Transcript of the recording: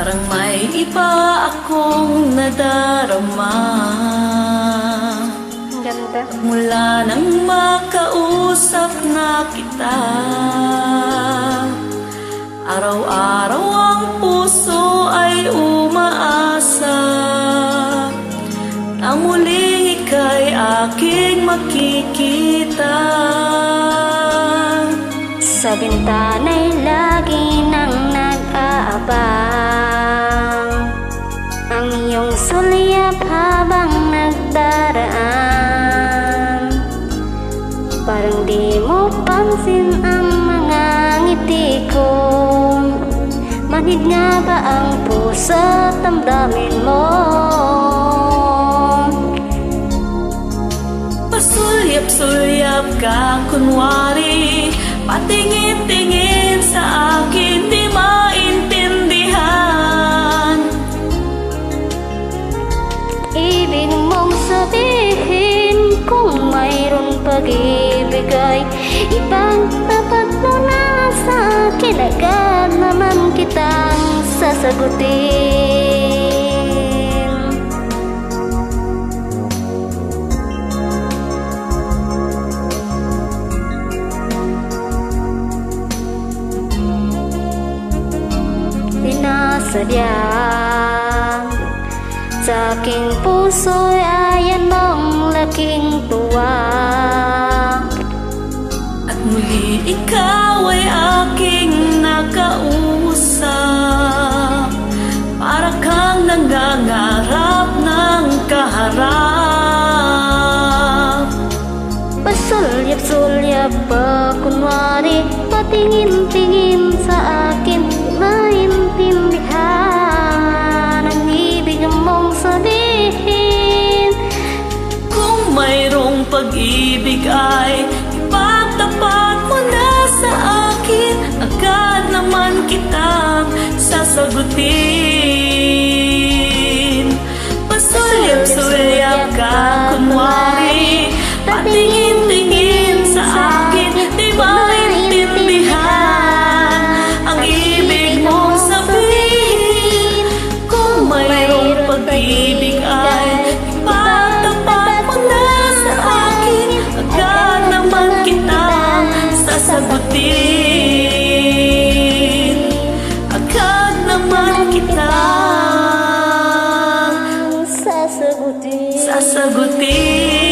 Parang may iba akong nadarama. Ang ganda. Mula nang makausap na kita, araw-araw ang puso ay umaasa na muling ika'y aking makikita. Sa bintana'y lagi nang nag-aabang ang iyong sulyap habang nagdaraan. Parang di mo pansin ang mga ngiti ko. Manhid nga ba ang puso at damdamin mo? Pasulyap-sulyap ka kunwari, patingin-tingin sa akin, di maintindihan. Ibig mong sabihin kung mayroon pag-ibig ay ipagtapat mo na sa akin. Agad naman kitang sasagutin. Sadya sa aking puso'y ayan mong laking tuwa. At muli ikaw ay aking nakausap, para kang nangangarap ng kaharap. Pasulyap-sulyap pa kunwari, patingin-tingin sa akin, maintindihan ang ibig mong sabihin. Kung mayroong pag-ibig ay ipagtapat mo na sa akin, agad naman kitang sasagutin. Pasulyap-sulyap ka kunwari, patingin-tingin sa akin, di maintindihan ang ibig mong sabihin. Kung mayroong pag-ibig ay ipagtapat mo na sa akin, agad naman kitang sasagutin. Agad naman kitang Sasagutin. sasagutin.